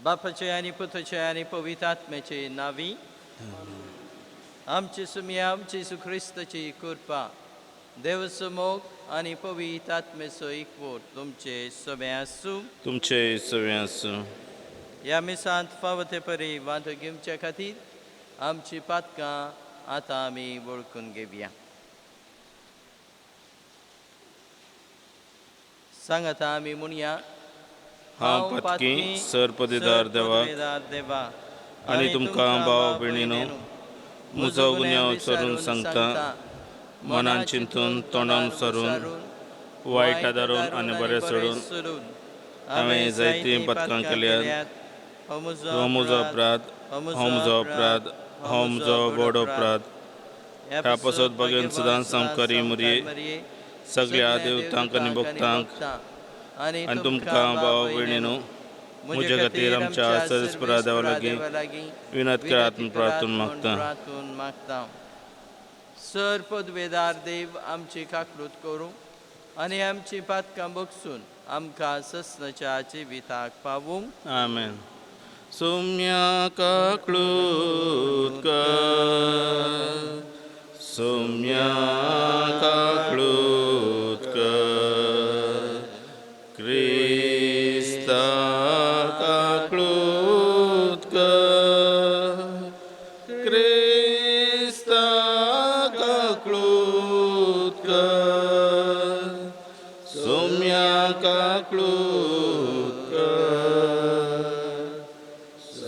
बापाचे आणि पुत्राचे आणि पवित्र आत्म्याचे नावी. आमचे सुमी आमची सुख्रिस्ताची कृपा देवसमोग आणि पवित्र आत्मेचो एकवट तुमचे सगळे आसूं. तुमचे सगळे आसूं. ह्या मिसांत फावते परी वांटो घेवच्या खातीर आमची पातकां आतां आमी वळखून घेवया. सांगात आमी म्हणया, हांव पातकी सरपदेदार देवा आनी तुमकां भाव भयणीनो म्हजो गुन्यांव विचारून सांगता, मनान चिंतून तोंडान विचारून वायट आदारून आनी बरें सोडून हांवें जायतीं पथकां केल्यात. हो म्हजो अपराध, हो म्हजो अपराध, हो म्हजो व्हड अपराध. ह्या पासत बगेन सदांच संवकारी मरये सगळ्या देवतांक आनी भक्तांक आनी तुमकां भाव भयणीनो म्हजे खातीर आमच्या सर्वेस्परा देवा लागीं विनत करात म्हूण प्रार्थून मागता. सर पदवेदार देव आमची काकूट करूं आनी आमची पातकां बगसून आमकां ससनाच्या जिविताक पावूंक. आमेन. सौम्या काकूट कर, सौम्या काकूट कर, क्रिस्ता काकूट कर, क्रिस्ता काकूट कर, सौम्या काकूट कर,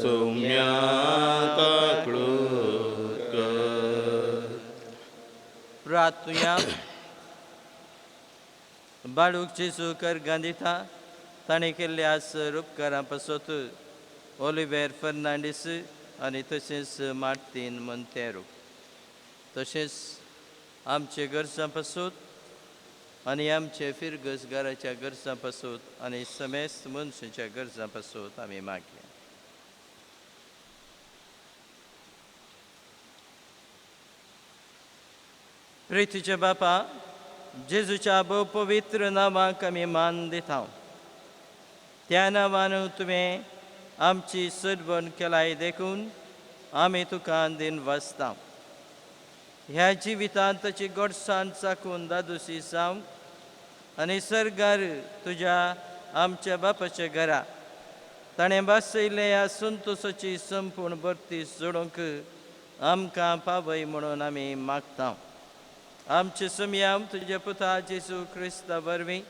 सौम्या काकूट कर. प्रार्थुया. बाळूक जेजू करगां दिता ताणें केल्ल्या सर उपकारां पासत ऑलिव्हेर फर्नांडीस आनी तशेंच मार्तीन मोंतेरो तशेंच आमचे गरजां पासत आनी आमचे फिरगस घराच्या गरजां पासत आनी समेस्त मनशाच्या गरजां पासत आमी मागया. प्रितीचे बापा, जेजूच्या भोव पवित्र नांवाक आमी मान दिता. त्या नांवान तुवें आमची सडवण केलाय देखून आमी तुका दिन वाचता. ह्या जिवितांत ताची गोडसाण चाखून दादोशी जावंक आनी सर्गार तुज्या आमच्या बापाच्या घरा ताणें बासयले ह्या संतोशाची संपूर्ण भरती जोडूंक आमकां पावय म्हणून आमी मागता. आमचे समियाम तुज्या पुता जेजू क्रिस्ता वरवीं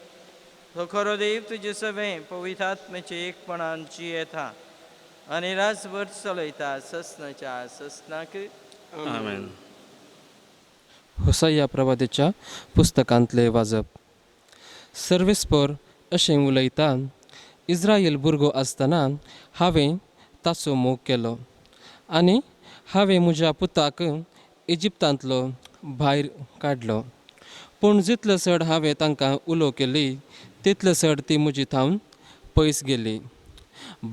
तो खरो देव तुजे सवें पवित्र आत्म्याचे एकपणान जियेता आनी राजभर चलयता ससनाच्या ससनाक. आमेन. होसाया प्रवादीच्या पुस्तकांतले वाजप. सर्वेस्पर अशें उलयता, इस्रायल भुरगो आसतना हांवें ताचो मोग केलो आनी हांवें म्हज्या पुताक इजिप्तांतलो भायर काडलो. पूण जितलो चड हांवें तांकां उलो केली तितलो चड ती म्हजी थावन पयस गेली.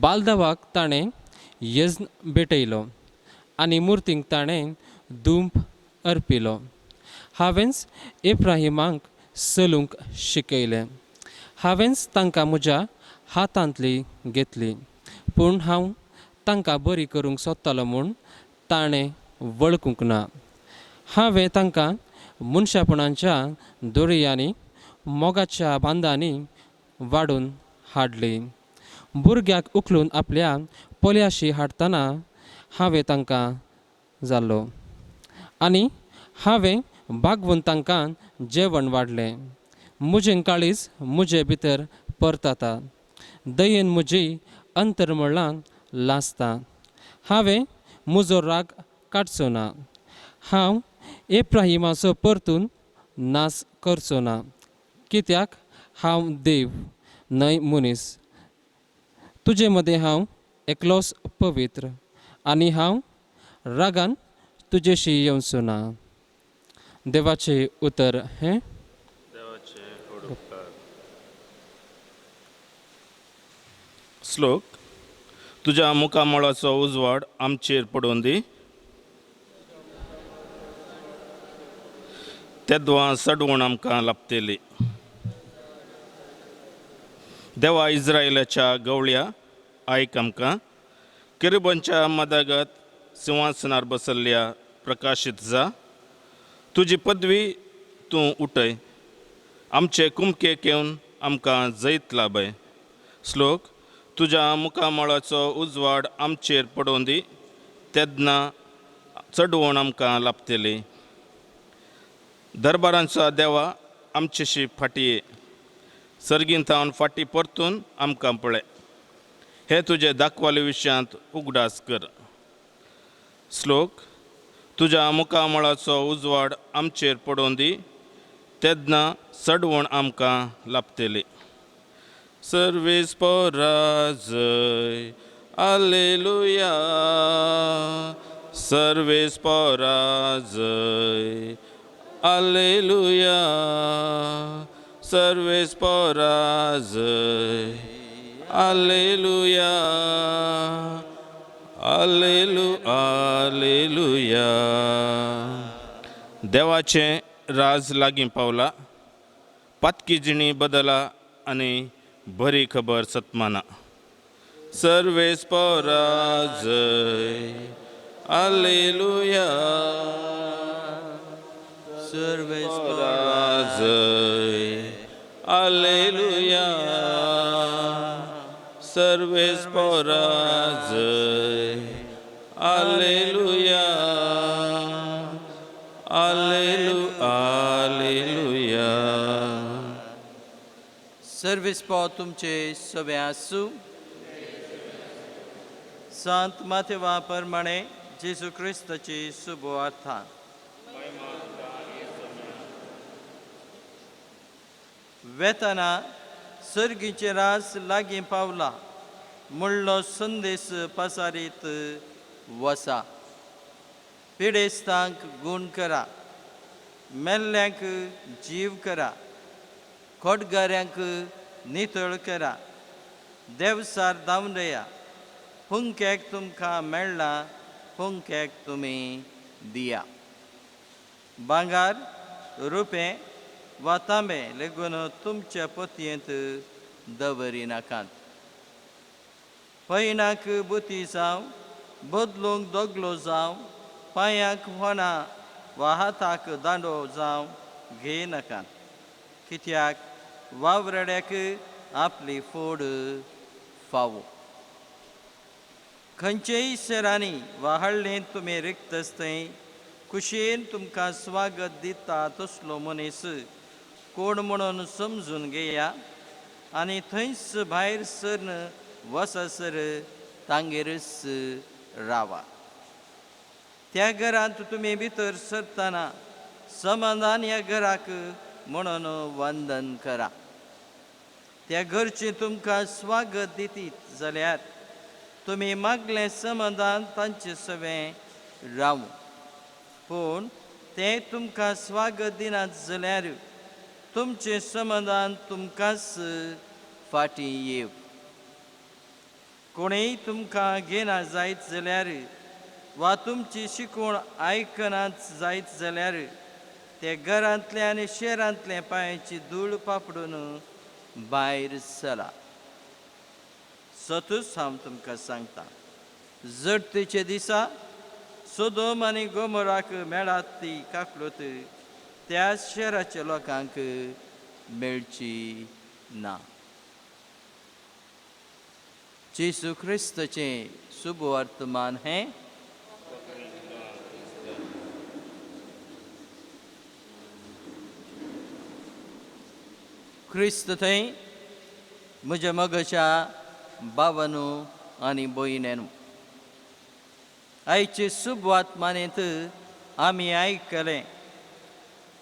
बालदावाक ताणें यज्ञ भेटयलो आनी मुर्तींक ताणें धूप अर्पिलो. हांवेंच एफ्राहिमाक चलूंक शिकयलें. हांवेंच तांकां म्हज्या हातांतली घेतली. पूण हांव तांकां बरी करूंक सोदतालो म्हूण ताणें वळखूंक ना. हांवें तांकां मनशापणाच्या दोरयांनी मोगाच्या बांदांनी वाडून हाडली. भुरग्याक उखलून आपल्या पोल्याशी हाडटना हांवें तांकां जाल्लो आनी हांवें बागवून तांकां जेवण वाडलें. म्हजें काळीज म्हजे भितर परतता, दयेन म्हजी अंतरमळां लासता. हांवें म्हजो राग काडचो ना. हांव एफ्राहिमाचो परतून नाश करचो ना, कित्याक हांव देव न्हय मनीस. तुजे मदें हांव एकलोच पवित्र आनी हांव रागान तुजेशी येवचो ना. देवाचें उतर हें. श्लोक. तुज्या मुखामळाचो उजवाड आमचेर पडून दी. तेद्वां सडवण आमकां लाभतेली. देवा इस्रायलाच्या गवळ्या आयक आमकां. किरुबांच्या मदागत सिंहासनार बसल्ल्या प्रकाशीत जा. तुजी पदवी तूं उठय. आमचे कुमकेक येवन आमकां जैत लाभय. श्लोक. तुज्या मुखामळाचो उजवाड आमचेर पडोवन दी. तेदना चडवण आमकां लाभतली. दरबारांचो देवा आमचेशी फाटी ये. सर्गींतावन फाटी परतून आमकां पळय. हे तुजे दाखवाले विशयांत उगडास कर. श्लोक. तुज्या मुखामळाचो उजवाड आमचेर पडोवन दी. तेदना चडवण आमकां लाभतली. सर्वेस पराजय. alleluia. सर्वेस पराजय. alleluia. सर्वेस पराजय. alleluia. alleluia. देवाचें राज लागीं पावला. पातकी जिणी बदला आनी बरी खबर सतमाना. सर्वेस पराजय. alleluia. सर्वेस पराजय. alleluia. सर्वेस पराजय. alleluia. alleluia. सर्वेस पो तुमचे सवे आसूं. संत माथेवा प्रमाणे जेजू क्रिस्ताची सुबवार्ता. वेतना सर्गीचे रास लागीं पावला म्हणलो संदेश पसारीत वसा. पिडेस्तांक गूण करा. मेल्ल्यांक जीव करा. खोटगाऱ्यांक नितळ करा. देवसार दावंडया. हुंक्याक तुमकां मेळ्ळा. हुंक्याक तुमी दिया. भांगार रुपें वा तांबे लेगून तुमच्या पोतयेंत दवरिनाकात. पैनाक बुती जावं. बदलूंक दोगलो जावं. पांयांक होना वा हाताक दांडो जावं घेनाकात. कित्याक वावरड्याक आपली फोड फावो. खंयचेय शेरांनी वा हळ्ळेंत तुमी रिक्त थंय कुशेन तुमकां स्वागत दिता तसलो मनीस कोण म्हणून समजून घेया. आनी थंयच भायर सरन वससर तांगेरच रावा. त्या घरांत तुमी भितर सरतना समाधान ह्या घराक म्हणून वंदन करा. त्या घरचें तुमकां स्वागत दितीत जाल्यार तुमी मागलें समाधान तांचे सवें रावूं. पूण ते तुमकां स्वागत दिनात जाल्यार तुमचें समाधान तुमकांच फाटीं येव. कोणेय तुमकां घेना जायत जाल्यार वा तुमची शिकवण आयकनात जायत जाल्यार ते घरांतले आनी शेरांतले पांयाची धूळ पापडून भायर सरा. सतूच हांव तुमकां सांगता, जडतेचे दिसा सोदोम आनी गोमोराक मेळात ती काकूळत त्या शहराच्या लोकांक मेळची ना. जेजू क्रिस्ताचें सुबवर्तमान हें. क्रिस्त थंय म्हज्या मोगाच्या भावांनो आनी भयणींनो. आयचे सुबवर्तमानेंत आमी आयकलें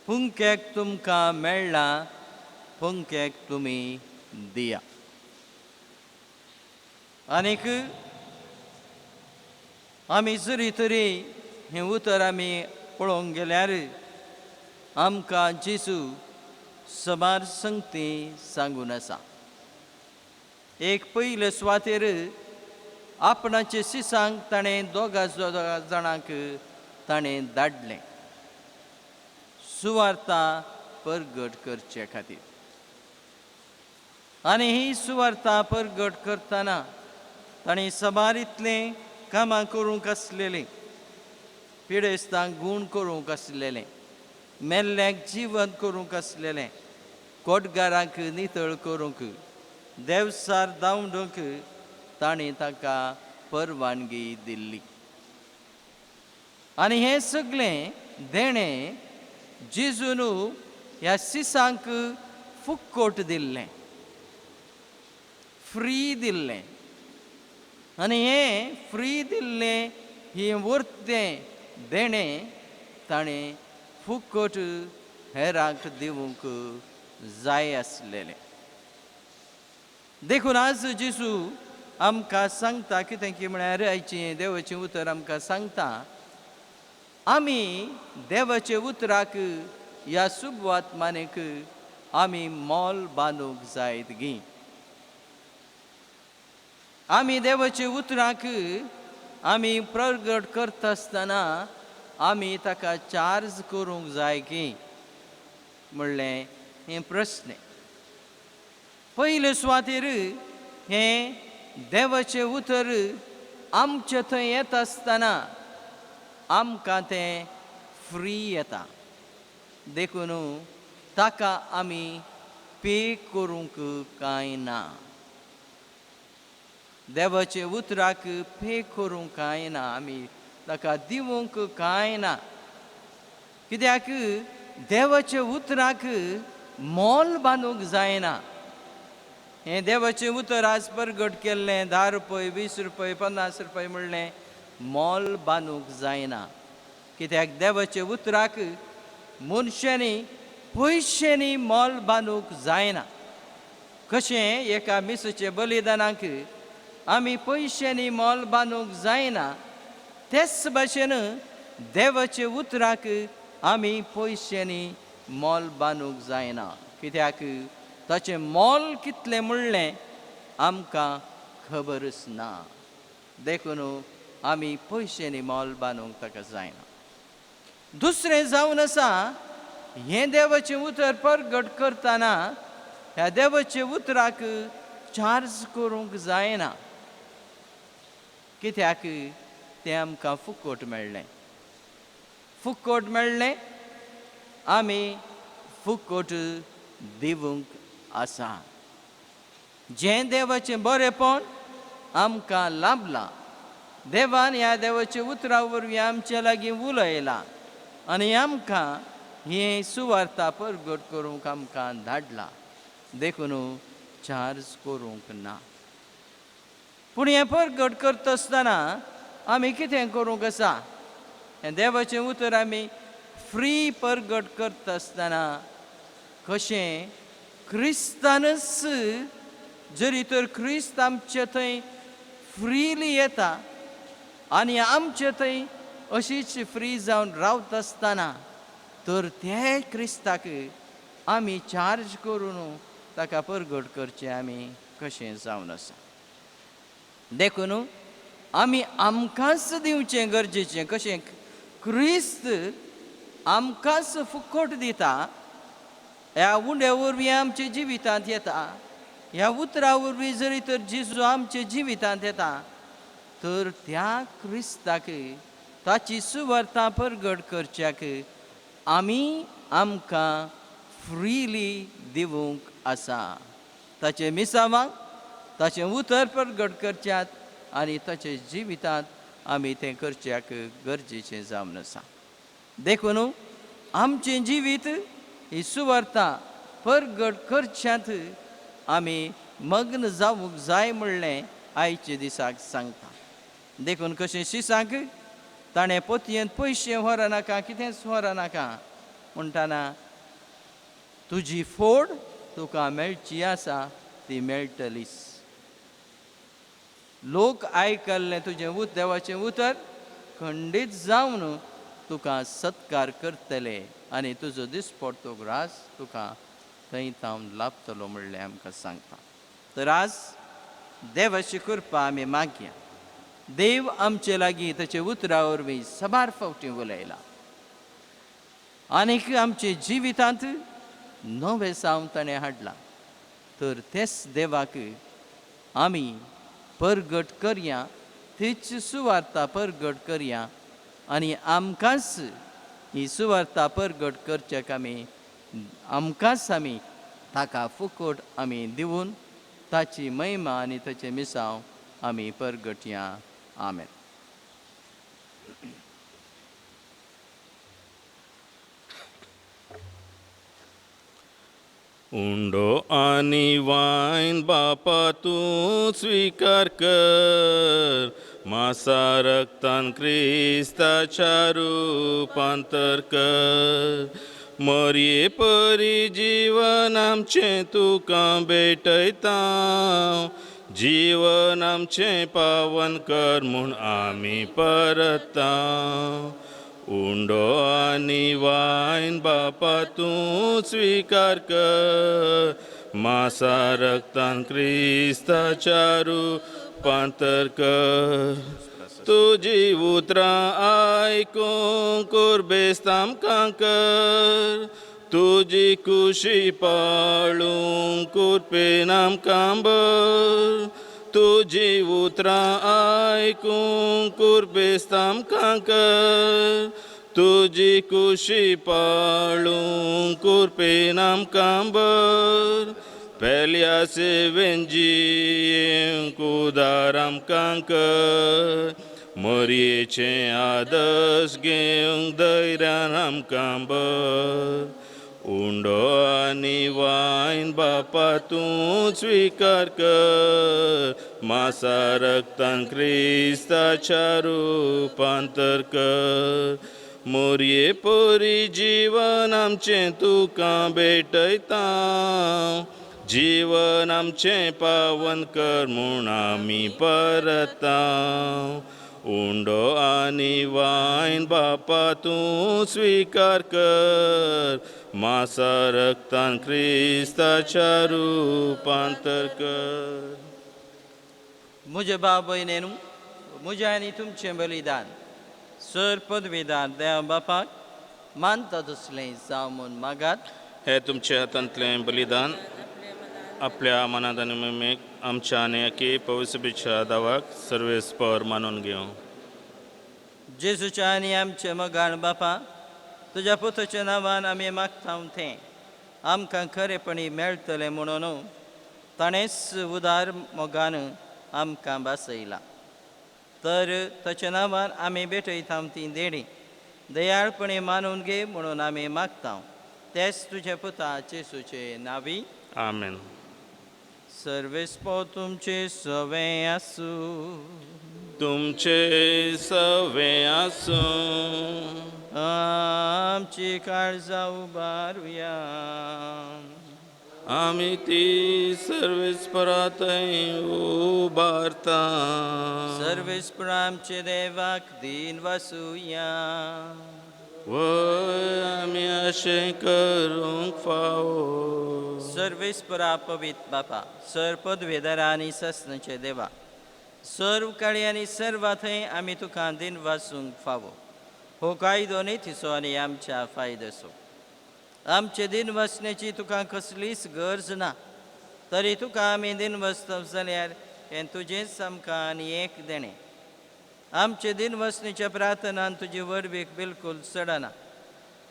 हुंक्याक तुमकां मेळ्ळा. हुंक्याक तुमी दिया. आनीक आमी जरी तरी हें उतर आमी पळोवंक गेल्यार आमकां जेजू समार संगती सांगून आसा. एक पयले सुवातेर आपणाचे सिसांक ताणें दोगा जाणांक ताणें धाडलें सुवार्ता परगट करचे खातीर. आनी ही सुवार्ता परगट करतना ताणी सबारीतले कामां करूंक आसलेले, पिडेस्तांक गूण करूंक आसलेले, मेल्ल्यांक जिवंत करूंक आसलेले, कोटगारांक नितळ करूंक, देवसार धांवडूंक ताणी ताका परवानगी दिल्ली. आनी हें सगळें देणें जेजून ह्या सिसांक फुक्कोट दिल्लें, फ्री दिल्लें. आनी हें फ्री दिल्लें ही वर्तें देणें ताणें फुक्कोट हेरांक दिवंक जाय आसलेलें. देखून आज जेजू आमकां सांगता कितें की म्हळ्यार आयचें देवाचें उतर आमकां सांगता, आमी देवाचे उतराक ह्या सुबवात मानेक आमी मोल बांदूंक जायत गी. आमी देवाचे उतराक आमी प्रगट करता आसतना आमी ताका चार्ज करूंक जाय की म्हणलें हें प्रस्न. पयले सुवातेर हें देवाचें उतर आमचे थंय येता आसतना आमकां तें फ्री येता. देखून ताका आमी पे करूंक कांय ना. देवाचे उतराक पे करूंक कांय ना, आमी ताका दिवंक कांय ना. कित्याक देवाच्या उतराक मोल बांदूंक जायना. हें देवाचें उतर आज परगट केल्लें 10 रुपये 20 रुपये 50 रुपये म्हणलें मोल बांदूंक जायना. कित्याक देवाच्या उतराक मनशांनी पयशांनी मोल बांदूंक जायना. कशें एका मिसाच्या बलिदानाक आमी पयशांनी मोल बांदूंक जायना, तेच भाशेन देवाच्या उतराक आमी पयशांनी मोल बांदूंक जायना. कित्याक ताचें मोल कितलें म्हणलें आमकां खबरच ना. देखून आमी पयशांनी मोल बांदूंक ताका जायना. दुसरें जावन आसा, हें देवाचें उतर परगट करतना ह्या देवाच्या उतराक चार्ज करूंक जायना. कित्याक तें आमकां फुकट मेळ्ळें. फुकट मेळ्ळें, आमी फुकट दिवंक आसा. जें देवाचें बरेंपण आमकां लाभलां, देवान ह्या देवाच्या उतरा वरवीं आमचे लागीं उलयलां आनी आमकां ही सुवार्ता परगट करूंक आमकां धाडला. देखून चार्ज करूंक ना. पूण हें परगट करता आसतना आमी कितें करूंक आसा? हें देवाचें उतर आमी फ्री परगट करता आसतना कशें क्रिस्तानच जरी तर क्रिस्त आमचे थंय फ्रीली येता आनी आमचे थंय अशीच फ्री जावन रावता आसतना तर ते क्रिस्ताक आमी चार्ज करून ताका परगट करचें आमी कशें जावन आसा. देखून आमी आमकांच दिवचें गरजेचें. कशें क्रिस्त आमकांच फुकट दिता, ह्या उंड्या वरवीं आमच्या जिवितांत येता, ह्या उतरा वरवीं जरी तर जेजू आमच्या जिवितांत येता, तर त्या क्रिस्ताक ताची सुवार्ता परगट करच्याक आमी आमकां फ्रीली दिवंक आसा. ताचे मिसावांक ताचें उतर परगट करच्यात आनी ताचे जिवितांत आमी तें करच्याक गरजेचें जावन आसा. देखून आमचें जिवीत ही सुवार्ता परगट करच्यांत आमी मग्न जावंक जाय म्हणलें आयचे दिसाक सांगता. देखून कशें शिसाक ताणें पोतयेंत पयशे व्हरनाका, कितेंच व्हरनाका म्हणटाना तुजी फोड तुका मेळची आसा ती मेळटलीच. लोक आयकल्लें तुजें देवाचें उतर खंडीत जावन तुका सत्कार करतले आनी तुजो दिसपडटो रास तुका थंय थावन लाभतलो म्हणलें आमकां सांगता. तर आज देवाची कृपा आमी मागया. देव आमचे लागीं ताचे उतरा वरवीं सबार फावटी उलयला आनीक आमचे जिवितांत नवें सावन ताणें हाडलां. तर तेच देवाक आमी परगट करया, तीच सुवार्ता परगट करया आनी आमकांच ही सुवार्ता परगट करच्याक आमकांच आमी ताका फुकट आमी दिवन ताची महिमा आनी ताचे मिसांव आमी परगटया. आमेन. उंडो आणि वाईन बापा तू स्वीकार कर, मासा रक्तान क्रिस्ताच्या रूपांतर कर. मरये परी जीवन आमचें तुका भेटयता, जीवन आमचें पावन कर म्हूण आमी परता. उंडो आणि वाईन बापा तू स्वीकार कर, मासा रक्तान क्रिस्ताच्या रूपांतर कर. तुजी उतरां आयकूंक कुर्बेस्त आमकां कर, तुजी कुशी पाळूंक कुरपेन आमकां भर. तुजी उतरां आयकूंक कुर्बेस्त आमकां कर, तुजी कुशी पाळूंक कुरपेन आमकां भर. पेल्या सेवेन जियेंक उदार आमकां कर, मरयेचें आदर्श घेवंक धैर्यान आमकां भर. उंडो आनी वाईन बापा तूं स्वीकार कर, मासा रक्तान क्रिस्ताच्या रूपांतर कर. मरये परी जीवन आमचें तुका भेटयता, जीवन आमचें पावन कर म्हूण आमी परता. उंडो आनी वाईन बापा तूं स्वीकार कर, मासा रक्तान क्रिस्ताच्या रूपांतर कर. म्हजे भाव भयणेनू, म्हजें आनी तुमचें बलिदान सर पदवीदार देव बापाक मानता तसलें जावं म्हूण मागात. हे तुमच्या हातांतलें बलिदान आपल्या मनात आनी मोहीमेक आमच्या आनी पवित्रच्या दावाक सर्वेस्पर मानून घेवं. जेजूच्या आनी आमचे मोगान बापा, तुज्या पुताच्या नांवान आमी मागता तें आमकां खरेपणी मेळटलें म्हणून ताणेंच उदार मोगान आमकां बासयला. तर ताच्या नांवान आमी भेटयता ती देणी दयाळपणी मानून घे म्हणून आमी मागता. तेच तुज्या पुता जेजूचे नांवी. आमेन. सर्वेस्पो तुमचे सवें आसूं, तुमचे सवें आसूं, आमची काळजां उबारुया. आमी ती सर्वेस्परा थंय उबारता. सर्वेस्पर आमचे देवाक दिन वासुया. वय आमी अशें करूंक फावो. सर्वेस्परा पवित्र बापा, सर पदवेदारा आनी सस्नाचे देवा, सर्व काळी आनी सर्वा थंय आमी तुका दिन वासूंक फावो. हो कायदो नितीचो आनी आमच्या फायद्याचो. आमचे दिन वचण्याची तुका कसलीच गरज ना, तरी तुका आमी दिन वचतव जाल्यार हें तुजेंच आमकां आनी एक देणें. आमचे दिन वचण्याच्या प्रार्थनान तुजी वरवीक बिलकूल चडना,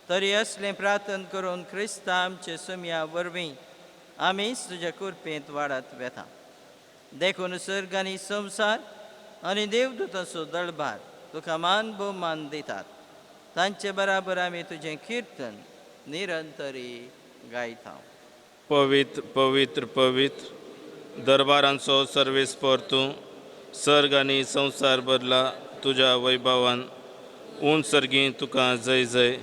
तरी असलें प्रार्थन करून क्रिस्ता आमचे सुम्या वरवीं आमीच तुज्या कुरपेंत वाडत वेता. देखून सर्ग आनी संवसार आनी देवदूतांचो दळबार तुका मान भोवमान दितात. तांचे बराबर आमी तुजें किर्तन निरंतरी गायता. पवित्र पवित्र पवित्र दरबारांचो सर्वेस्पर तूं, सर्ग आनी संवसार बदला तुज्या वैभवान. ऊन सर्गी तुका जय जय.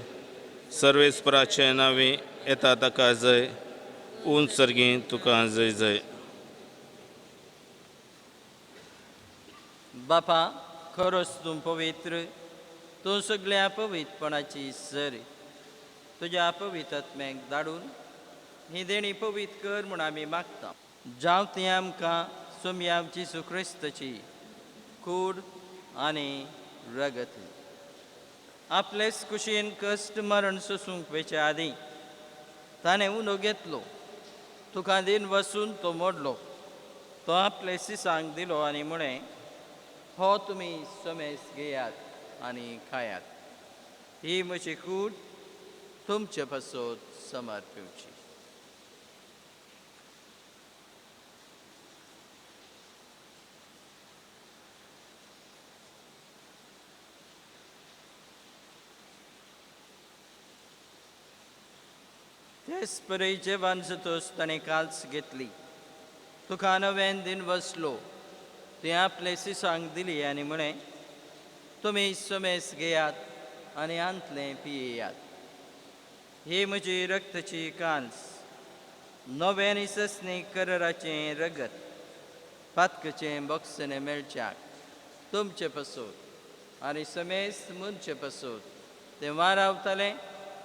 सर्वेस्पराचे नांवी येता ताका जय. ऊन सर्गी तुका जय जय. बापा, खरोच तूं पवित्र, तूं सगळ्या पवित्रपणाची सर. तुज्या पवित्र आत्म्याक धाडून ही देणी पवित्र कर म्हूण आमी मागता. जावं ती आमकां सुम्या जेजू क्रिस्ताची कूड आनी रगत. आपलेच कुशीन कश्ट मरण सोसूंक वेचे आदीं ताणें उनो घेतलो, तुका दिन वसून तो मोडलो तो आपले सिसांक दिलो आनी म्हणे, हो तुमी सोमेस घेयात आनी खायात, ही म्हजी कूड तुमचे पासत समर्पिवची. तेच परी जेवण जातोच ताणें काल्स घेतली. तुका नवें दिन बसलो, ती आपले सिसांक दिली आनी म्हणे, तुमी सोमेस घेयात आनी आंतले पियेयात, ही म्हजी रक्ताची कांस, नवें आनी ससणी कराराचें रगत, पातकाचें बोगसणे मेळच्याक तुमचे पासत आनी समेस मुनचे पासत तें वारावतलें,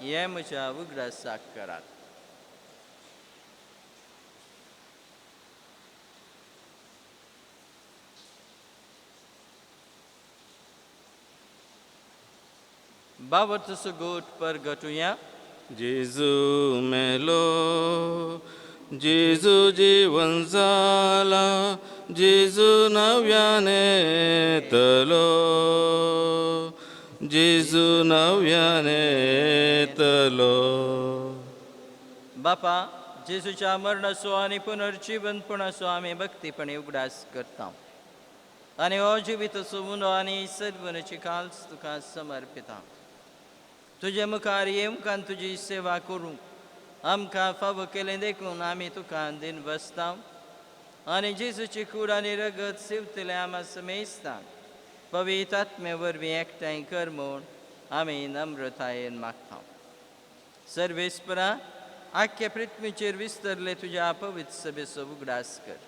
हें म्हज्या उगडासाक करात. बावतसो गोट परगटुया. जेजू मेलो, जेजू जीवन जाला, जेजू नव्याने येतलो, जेजू नव्याने येतलो. बापा, जेजूच्या मरणाचो आनी पुनर्जीवनपणाचो आमी भक्तीपणे उगडास करता आनी हो जिविताचो मुनो आनी सद्गुणाची काल्स तुका समर्पिता. तुजे मुखार येवंकान तुजी सेवा करूंक आमकां फावो केलें देखून आमी तुका दिन बसता आनी जेजूची कूड आनी रगत सिवतले आमा समेस्ता पवित्र आत्मे वरवीं एकठांय कर म्हूण आमी नम्रतायेन मागता. सर्वेस्परा, आख्या पृथ्वीचेर विस्तरले तुज्या पवित्र सभेचो उगडास कर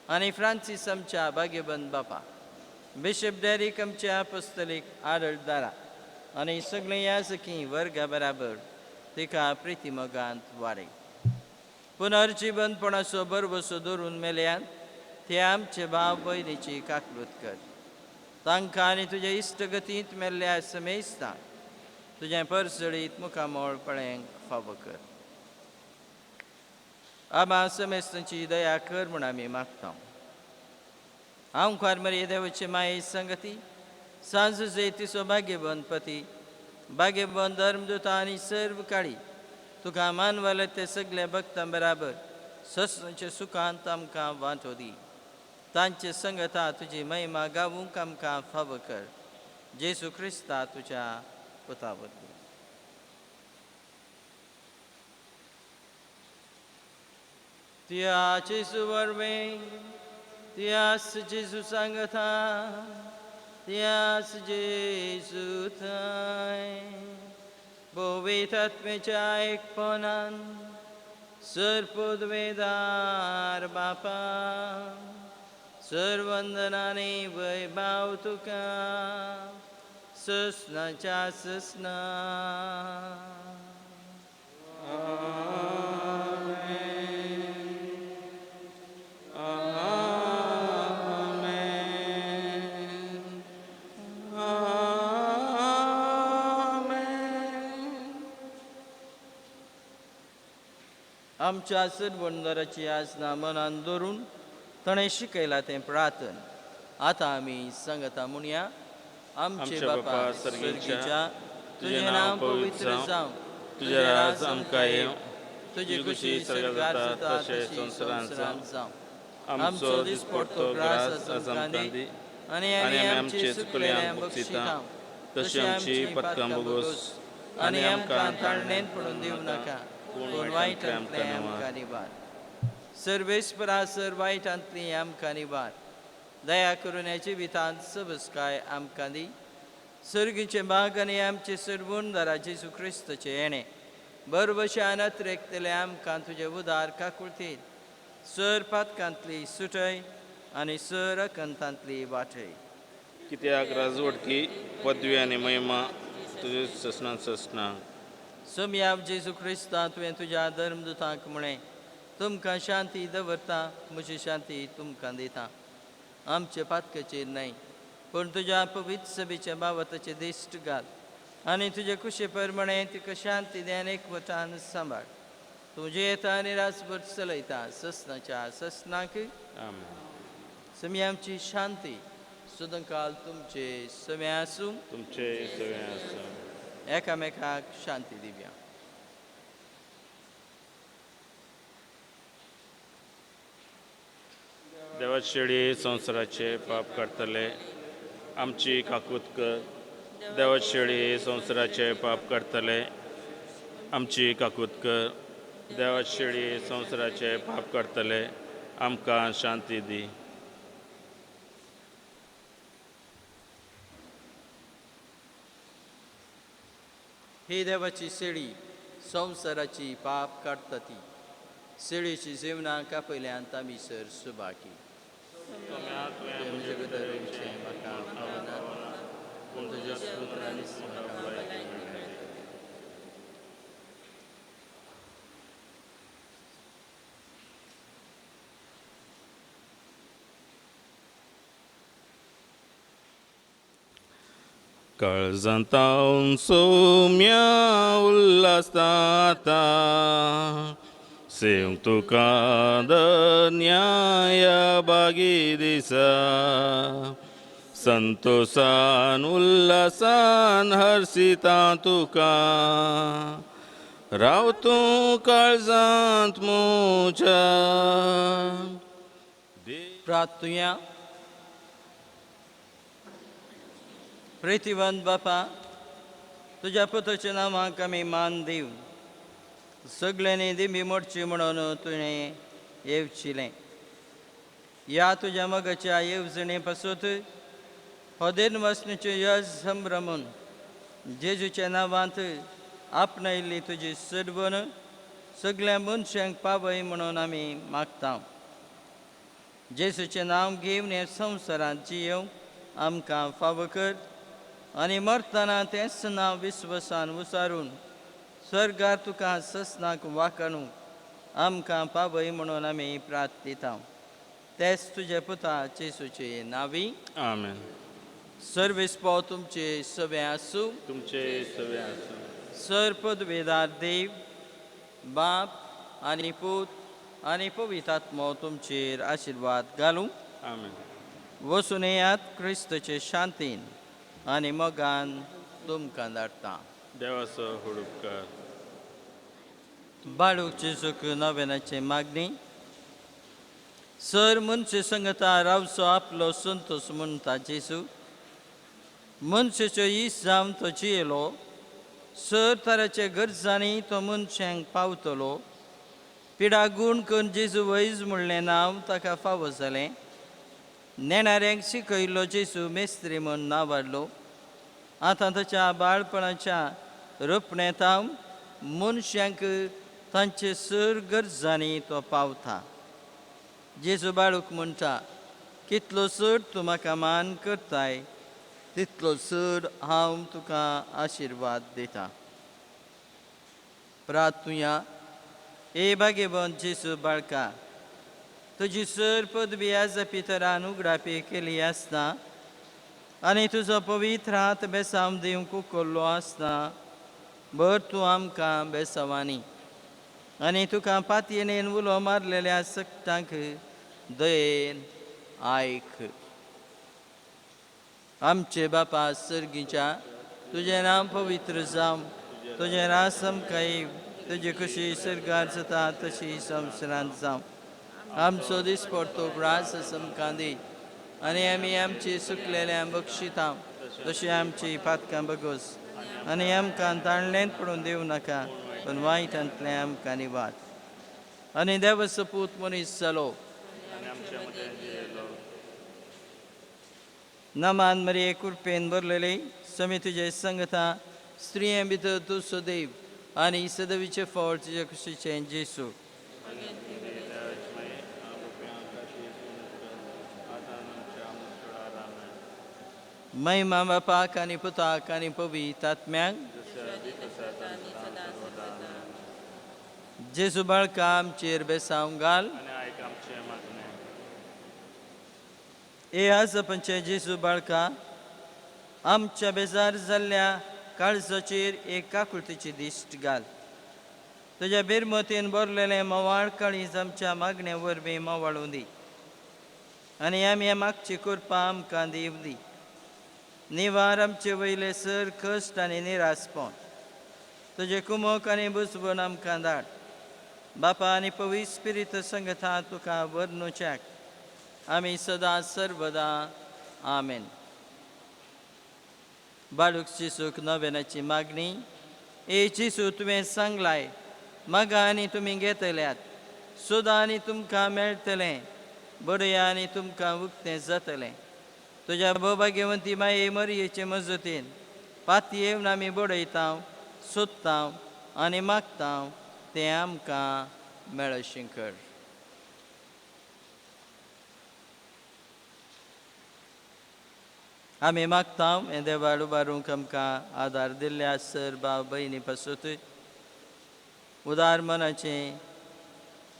आनी फ्रांसीस आमच्या भाग्यबंद बापा, बिशप डॅरिक आमच्या अपोस्तलीक आदळदारा आनी सगळे याजकी वर्गा बराबर तिका प्रितीमोगांत वाडय. पुनर्जीवनपणाचो बरवसो धरून मेल्यान ते आमचे भाव भयणीची काकलूत कर. तांकां आनी तुज्या इश्टगतींत मेल्ल्या समेस्तांक तुजें परसळीत मुखामोळ पळ्यांक फावो कर. आमा समेस्तांची दया कर म्हूण आमी मागता. हांव कार्मरी देवाचे माये संगती, सांज तिचो भाग्यबंद पती, भाग्यबंद धर्मदूत आनी सर्व काळी तुका मानवाले ते सगळे भक्तां बराबर ससणाच्या सुखांत आमकां वांटो दी. तांचे संगता तुजी महिमा गावूंक आमकां फावो कर. जेजू क्रिस्ता तुज्या पुता वरवीं. त्या जेजू वरवीं, त्याच जेजू सांगता, त्याच जेजू थंय पवित्र आत्म्याच्या एकपणान सर्पोद्वेदार बापा, सर्वंदनाने वैभाव तुका ससनाच्या ससना. आमच्या सद्गुणदाराची आसना मनान दवरून ताणें शिकयलां तें प्रार्थन आतां आमी सांगता म्हणया. आमचे बापा सर्गीच्या, तुजें नांव पवित्र जावं, तुजें राज आमकां येवं, तुजी खुशी स्वर्गांत जाता तशें संवसारांत जावं. आमचो दिसपडटो ग्रास आमकां दी आनी आमची चुकल्यांक बक्षिता तशी आमची पथकां बोगोस आनी आमकां ताळणेंत पडून दिवं नाका, पूण वायटांतले आमकां निबार. सर्वेस्परा सर वायटांतली आमकां निबार. दया करून ह्या जिवितांत सबसकाय आमकां दी. सर्गीचे बाग आनी आमचे सर्वोणदारा जेजू क्रिस्ताचे येणे बरोबशान अत्रेकतले आमकां तुजे उदार काकुळतीन सर पातकांतली सुटय आनी सर अकंतांतली वाटय. कित्याक राजवटकी पदवी आनी महिमा तुजे ससनां ससना. सोम्याव जेजू क्रिस्ता तुवें तुज्या धर्मदुतांक म्हळें, तुमकां शांती दवरता, म्हजी शांती तुमकां दिता. आमचे पातकाचेर न्हय पूण तुज्या पवित्र सभेच्या बाबताचे दिश्ट घाल आनी तुजे कुशे प्रमाणे तिका शांती देन एकवटान सांबाळ. तूं जेता आनी रासभर चलयता ससनाच्या ससनाक आमेन. समी आमची शांती सदांकाल तुमचे समे आसूं. तुमचे सगळे आसूं. एकामेकाक शांती दिवया. देवाचे शेळी संवसाराचे पाप काडटले आमची काकूत कर. देवाचे शेळी संवसाराचे पाप काडटले आमची काकूत कर. देवाचे शेळी संवसाराचे पाप काडटले आमकां शांती दी. ही देवाची शेळी संवसाराची पाप काडटा ती शेळीची जिवनाक आपयल्यांत आमी सर सुबाकी. म्हाका पावना पूण तुज्या सुत्रांनीच म्हाका बळगें मेळटा. काळजांतावन सौम्या उल्हासता सेव तुका न्याय बागी दिसा संतोषान उल्हासान हर्षिता तुका राव तूं काळजांत म्हज्या. प्रार्थुया. प्रितीवंत बापा, तुज्या पुताच्या नांवाक आमी मान दिवन सगळ्यांनी दिमी मोडची म्हणून तुवें येवचिलें. ह्या तुज्या मगाच्या येवजणे पासून हो दिन वचणुच्यो यज संभ्रमून जेजूच्या नांवांत आपणायल्ली तुजी सडवण सगळ्या मनशांक पावय म्हणून आमी मागता. जेजूचें नांव घेवन हे संवसारांत जियोवंक आमकां फावो कर आनी मरतना तेंच नांव विस्वासान उसारून स्वर्गार तुका ससनाक वाखणूंक आमकां पावय म्हणून आमी प्रार्थिता. तेच तुजे पुता जेजूचे नांवी. आमेन. सर्वेस्पो तुमचे सवे आसूं. तुमचे सगळे आसूं. सर पदवेदार देव बाप आनी पूत आनी पवित्र आत्मो तुमचेर आशिर्वाद घालूं. आमेन. वचून येयात क्रिस्तचे शांतीन आनी मोगान तुमकां धाडटा. देवाचो हुडूपकार. बाळूक जेजूक नव्यानाचे मागणी. सर मनशे संगता रावचो आपलो संतोष म्हणटा जेजू. मनशाच्यो इश्ट जावन तो जियेलो. सर तराचे गरजांनी तो मनशांक पावतलो. पिडा गूण करून जेजू वैज म्हणलें नांव ताका फावो जालें. नेणाऱ्यांक शिकयल्लो जेजू मेस्त्री म्हूण नांव वाडलो. आतां ताच्या बाळपणाच्या रोपणेतां मनशांक तांचे सर गरजांनी तो पावता. जेजू बाळूक म्हणटा, कितलो चड तूं म्हाका मान करताय तितलो चड हांव तुका आशिर्वाद दितां. प्रार्थुया. ए भाग्यवंत जेजू बाळका, तुजी सर पदवी आज पितरान उगडापी केली आसता आनी तुजो पवित्र हात बेसांव दिवंक उखल्लो आसता भर तूं आमकां बेसावानी आनी तुका पातयेन उलो मारलेल्या सक्तांक दयेन आयक. आमचे बापा सर्गीच्या, तुजें नांव पवित्र जावं. तुजें रास आमकां येव. तुजी कशी सर्गार जाता तशी संवसारांत जावं. आमचो दिसपडतो ग्रास आमकां दी आनी आमी आमची सुकलेल्यांक बक्षिता तशी आमची पातकां बगोस आनी आमकां ताणलेंत पडून दिवं नाका पूण वायटांतलें आमकां निवाड. आनी देवाचो पूत मनीस जालो. नमान मरिये कृपेन भरलेली समी तुजे संगता स्त्रिये भितर तूं सदैव आनी सदवीचे फळ तुजे कुशीचें जेजू. महिमा बापाक आनी पुताक आनी पवित्र आत्म्याक. जेजू बाळका आमचेर बेसांव घाल. ए आजपणचे जेजू बाळका, आमच्या बेजार जाल्ल्या काळजाचेर एक काकुळतेची दिश्ट घाल. तुज्या बिरमतीन भरलेलें मोवाळ काळीज आमच्या मागण्या वरवीं मोवाळूं दी. आनी आमी मागची कृपा आमकां दीव दी. निवार आमचे वयले सर कश्ट आनी निरासपण तुजे कुमोक आनी बुजवण आमकां धाड. बापा आनी पवित्र स्पिरीत संगता तुका वर्णुच्याक आमी सदां सर्वदा आमेन. बाळूक चिसूक नव्यानाची मागणी. ए चिसू तुवें सांगलाय मागा आनी तुमी घेतल्यात, सोदा आनी तुमकां मेळटलें, बडया आनी तुमकां उक्तें जातलें. तुज्या भोवभाग्यवंती माये मरयेचे मजतीन पाती येवन आमी बडयता, सोदता आनी मागता तें आमकां मेळशीं कर. आमी मागता हें देवाळ उबारूंक आमकां आदार दिल्ल्या सर भाव भयणी पासून उदार मनाचें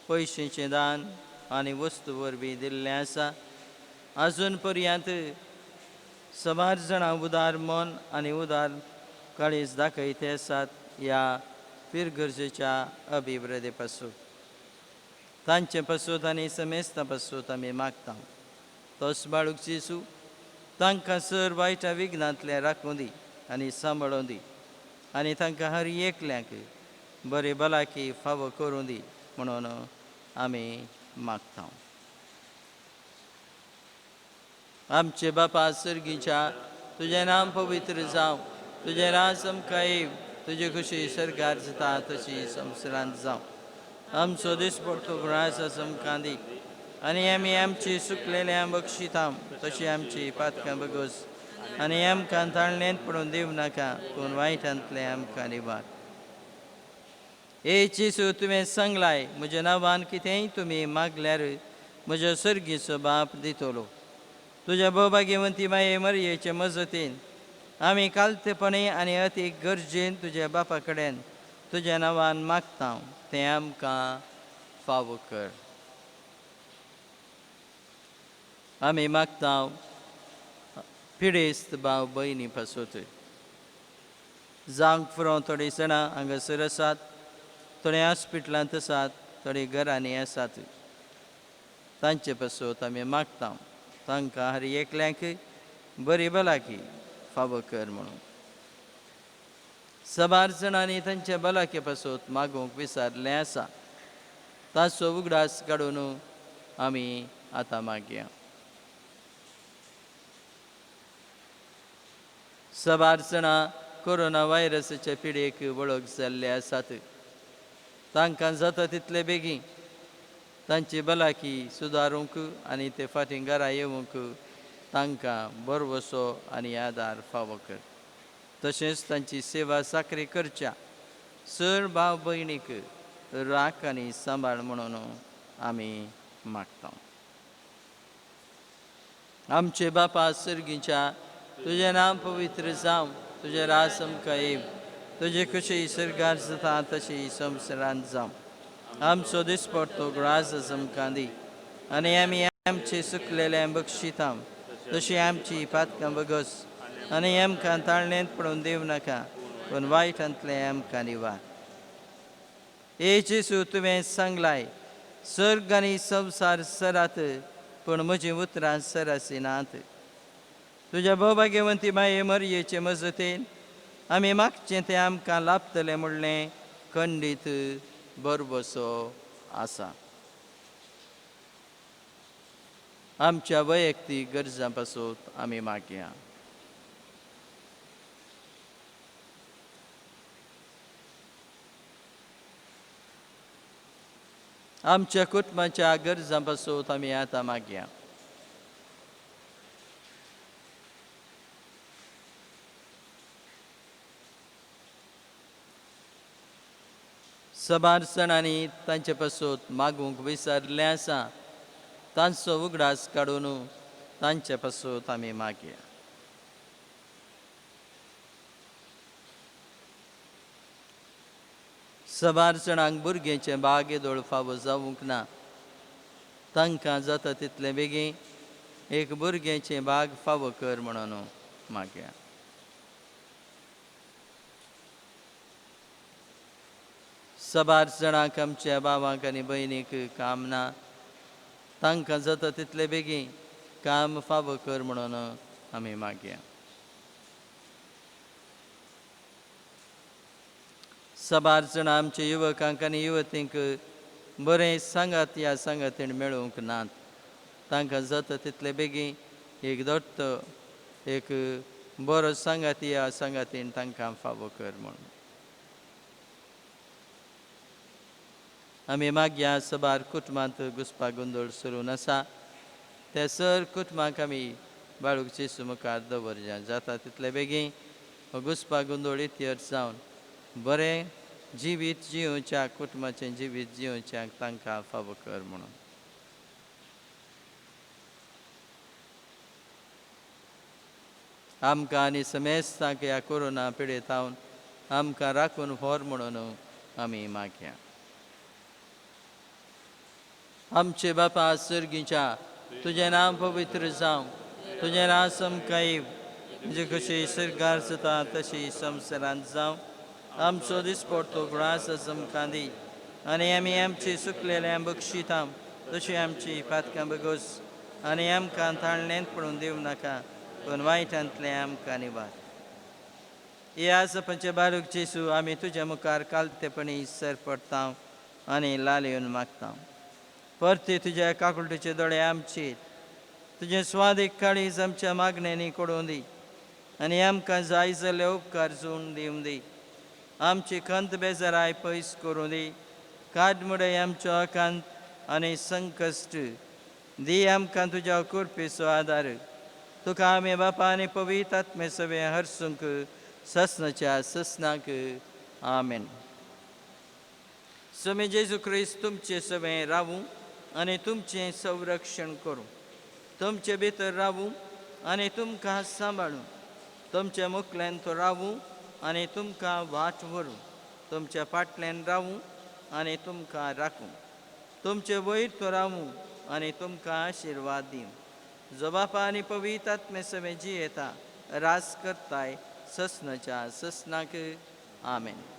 पयशेचें दान आनी वस्तू वरवीं दिल्लें आसा. आजून पर्यंत समार जाणां उदार मन आनी उदार काळीज दाखयते आसात ह्या फिरगर्जेच्या अभिवृद्धी पासून तांचे पासून आनी समेस्ता पासून आमी मागता. तोच बाळूक जेसू तांकां सर वायटा विघ्नांतले राखूं दी आनी सांबाळूं दी आनी तांकां हर एकल्यांक बरे भलायकी फावो करूं दी म्हणून आमी मागता. आमचे बापा सर्गीच्या तुजें नांव पवित्र जावं, तुजें राज आमकां येव, तुजी खुशी सरकार जाता तशी संवसारांत जावं. आमचो दिसपडटो राज आमकां दी आनी आमी आमची सुकलेल्या बक्षिता तशी आमची पातकां बगोस आनी आमकां ताळणेंत पडून दिवं नाका, पूण वायटांतले आमकां निवार. ए चिसू तुवें सांगलाय म्हज्या नांवान कितेंय तुमी मागल्यार म्हजो सर्गीचो बाप दितलो. तुज्या भोवभाग्यवंती माये मरयेचे मजतीन आमी कालतेपणी आनी अती गरजेन तुज्या बापा कडेन तुज्या नांवान मागता तें आमकां फावो कर. आमी मागता पिडेस्त भाव भयणी पासून जावंक फुरो थोडीं जाणां हांगासर आसात, थोडे हॉस्पिटलांत आसात, थोडे घरांनी आसात. तांचे पासून आमी मागता तांकां हर एकल्यांक बरी भलायकी फावो कर म्हणून. सबार जाणांनी तांच्या भलायके पासून मागूंक विचारलें आसा, ताचो उगडास काडून आमी आतां मागया. सबार जाणां कोरोना व्हायरसाचे पिडेक वळख जाल्ले आसात. तांकां जाता तितले बेगीन तांची भलायकी सुदारूंक आनी ते फाटीं घरा येवंक तांकां बरवसो आनी आदार फावो कर. तशेंच तांची सेवा साखरी करच्या सर भाव भयणीक राख आनी सांबाळ म्हणून आमी मागता. आमचे बापा सर्गीच्या तुजें नांव पवित्र जावं, तुजें राज आमकां येव, तुजी खुशी सरकार जाता तशी संवसारांत जावं. आमचो दिसपडटो राज आमकां दी आनी आमी आमची सुकलेलें बक्षिता तशी आमची पातकां बगोस आनी आमकां ताळणेंत पडून दिवं नाका, पूण वायटांतले आमकां निवार. ए जेसू तुवें सांगलाय सर्ग आनी संवसार सरात, पूण म्हजीं उतरां सरासी नात. तुज्या भोवभाग्यवंती माये मरयेचे मजतीन आमी मागचें तें आमकां लाभतलें म्हणलें खंडीत बरवसो आसा. आमच्या वैयक्तीक गरजां पासून आमी मागया. आमच्या कुटुंबाच्या गरजां पासून आमी आतां मागया. सबार जाणांनी तांचे पासून मागूंक विचारलें आसा, तांचो उगडास काडून तांचे पासून आमी मागया. सबार जाणांक भुरग्याचे बाग येदोळ फावो जावंक ना, तांकां जाता तितले बेगीन एक भुरग्याचें बाग फावो कर म्हणून मागया. सबार जाणांक आमच्या भावांक आनी भयणीक काम ना, तांकां जाता तितले बेगीन काम फावो कर म्हणून आमी मागया. सबार जण आमचे युवकांक आनी युवतींक बरें सांगात ह्या सांगातीन मेळोवंक नात. तांकां जाता तितले बेगीन एक दोट्टो एक बरो सांगाती ह्या सांगातीन तांकां फावो कर म्हणून आमी मागया. सबार कुटुंबांत घुसपा गोंदळ सुरून आसा त्या सर कुटुंबाक आमी बाळूक जेसू मुखार दवरया. जाता तितले बेगीन हो घुसपा गोंदळ इतिहार जावन बरें जिवीत जिवच्याक कुटुंबाचें जिवीत जिवच्याक तांकां फावो कर म्हणून आमकां आनी समेस्तांक ह्या कोरोना पिडेतावन आमकां राखून व्हर म्हणून आमी मागया. आमचे बापा सर्गीच्या तुजें नांव पवित्र जावं, तुजें रास आमकां येव, म्हणजे कशी सरकार जाता तशी संवसारांत जावं. आमचो दिसपडटो ग्रास आमकां दी आनी आमी आमची सुकलेल्या बक्षिता तशी आमची पातकां बगोस आनी आमकां ताळणेंत पडून दिवं नाका पूण वायटांतले आमकां निवार. ह्या सपाचे बाळूक जेसू आमी तुज्या मुखार कालतेपणी सर पडटा आनी लालयेवन मागता. परते तुज्या काकुळटीचे दोळे आमचेर तुजें स्वादीक काळीज आमच्या मागण्यांनी कोडून दी आनी आमकां जाय जाल्ले उपकार जून दिवं दी. आमची खंत बेजाराय पयस करूं दी. काडमुडय आमचो अकांत आनी संकश्ट दी आमकां तुज्या कुरपेचो आदार. तुका आमी बापा आनी पवित्र आत्मे सवे हरसूंक ससनाच्या ससनाक आमेन. समे जेजू क्रिस्त तुमचे सवे रावूं आनी तुमचें संरक्षण करूं. तुमचे भितर रावूं आनी तुमकां सांबाळूं. तुमच्या मुखल्यान तो रावूं आनी तुमकां वाट व्हरूं. तुमच्या फाटल्यान रावूं आनी तुमकां राखूं. तुमचे वयर तो रावूं आनी तुमकां आशिर्वाद दिवं. जो बापा आनी पवित्र आत्मे सवे जियेता रास करताय ससनाच्या ससनाक आमेन.